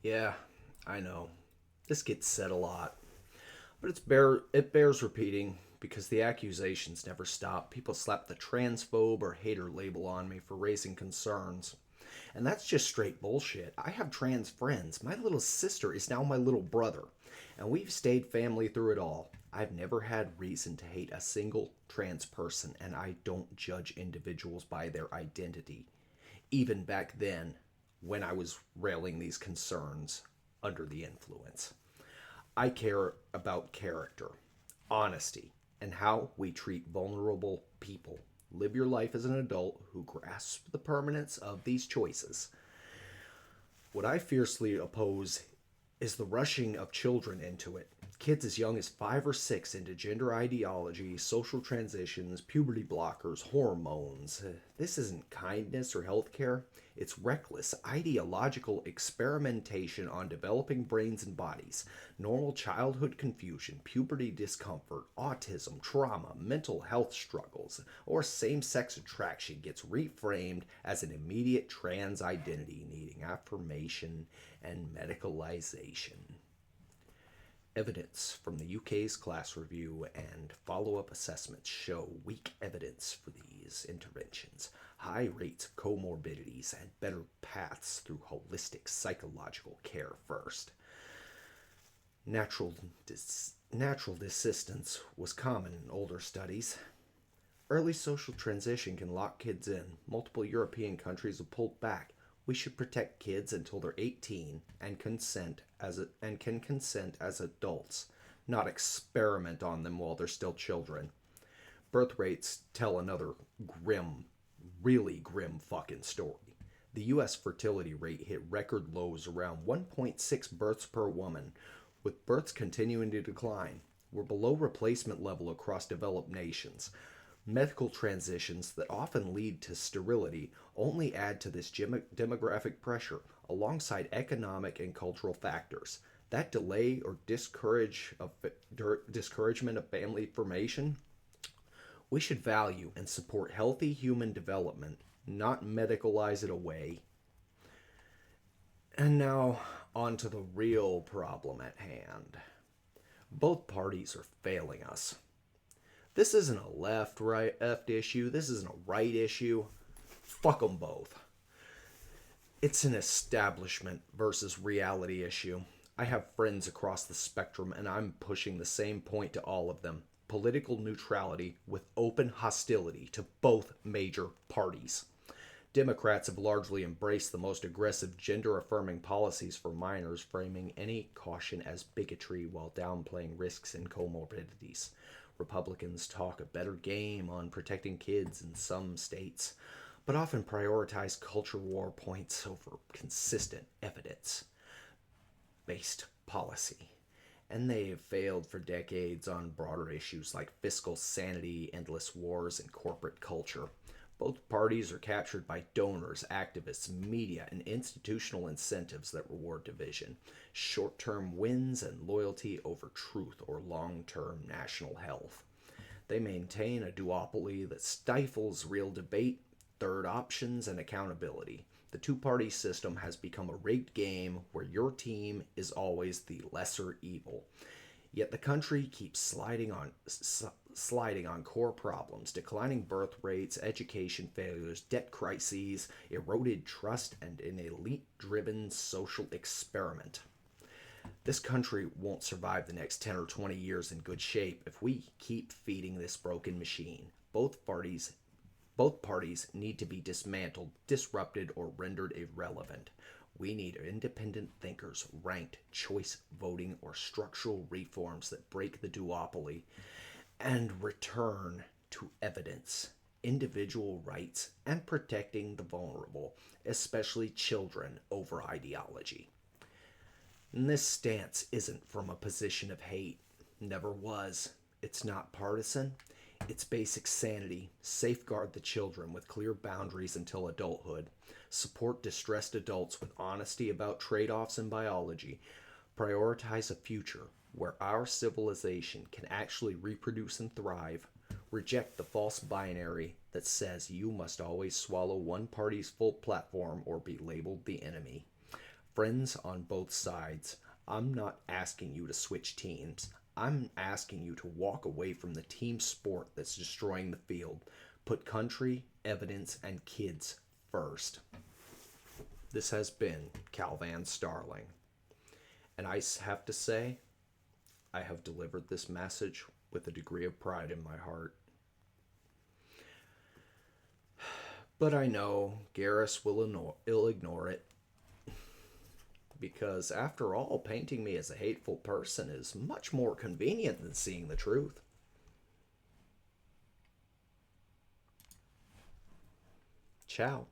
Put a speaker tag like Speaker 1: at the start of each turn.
Speaker 1: Yeah, I know. This gets said a lot, but it bears repeating because the accusations never stop. People slap the transphobe or hater label on me for raising concerns. And that's just straight bullshit. I have trans friends. My little sister is now my little brother, and we've stayed family through it all. I've never had reason to hate a single trans person, and I don't judge individuals by their identity. Even back then, when I was railing these concerns under the influence. I care about character, honesty, and how we treat vulnerable people. Live your life as an adult who grasps the permanence of these choices. What I fiercely oppose is the rushing of children into it. Kids as young as 5 or 6 into gender ideology, social transitions, puberty blockers, hormones. This isn't kindness or healthcare. It's reckless, ideological experimentation on developing brains and bodies. Normal childhood confusion, puberty discomfort, autism, trauma, mental health struggles, or same sex attraction gets reframed as an immediate trans identity needing affirmation and medicalization. Evidence from the UK's class review and follow up assessments show weak evidence for these interventions, high rates of comorbidities, and better paths through holistic psychological care first. Natural desistance was common in older studies. Early social transition can lock kids in. Multiple European countries have pulled back. We should protect kids until they're 18 and can consent as adults, not experiment on them while they're still children. Birth rates tell another grim, really grim fucking story. The US fertility rate hit record lows around 1.6 births per woman, with births continuing to decline. We're below replacement level across developed nations. Medical transitions that often lead to sterility only add to this demographic pressure alongside economic and cultural factors. That delay or discouragement of family formation, we should value and support healthy human development, not medicalize it away. And now, on to the real problem at hand. Both parties are failing us. This isn't a left issue. This isn't a right issue. Fuck them both. It's an establishment versus reality issue. I have friends across the spectrum, and I'm pushing the same point to all of them: political neutrality with open hostility to both major parties. Democrats have largely embraced the most aggressive gender affirming policies for minors, framing any caution as bigotry while downplaying risks and comorbidities. Republicans talk a better game on protecting kids in some states, but often prioritize culture war points over consistent evidence based policy. And they have failed for decades on broader issues like fiscal sanity, endless wars, and corporate culture. Both parties are captured by donors, activists, media, and institutional incentives that reward division, short term wins, and loyalty over truth or long term national health. They maintain a duopoly that stifles real debate, third options, and accountability. The two party system has become a rigged game where your team is always the lesser evil. Yet the country keeps sliding on core problems: declining birth rates, education failures, debt crises, eroded trust, and an elite driven social experiment. This country won't survive the next 10 or 20 years in good shape if we keep feeding this broken machine. Both parties need to be dismantled, disrupted, or rendered irrelevant. We need independent thinkers, ranked choice voting, or structural reforms that break the duopoly and return to evidence, individual rights, and protecting the vulnerable, especially children, over ideology. And this stance isn't from a position of hate. Never was. It's not partisan. It's basic sanity. Safeguard the children with clear boundaries until adulthood. Support distressed adults with honesty about trade offs in biology. Prioritize a future where our civilization can actually reproduce and thrive. Reject the false binary that says you must always swallow one party's full platform or be labeled the enemy. friends on both sides. I'm not asking you to switch teams. I'm asking you to walk away from the team sport that's destroying the field. Put country, evidence, and kids first. This has been Cal Van Starling. And I have to say, I have delivered this message with a degree of pride in my heart. But I know Garrus will ignore it. Because after all, painting me as a hateful person is much more convenient than seeing the truth. Ciao.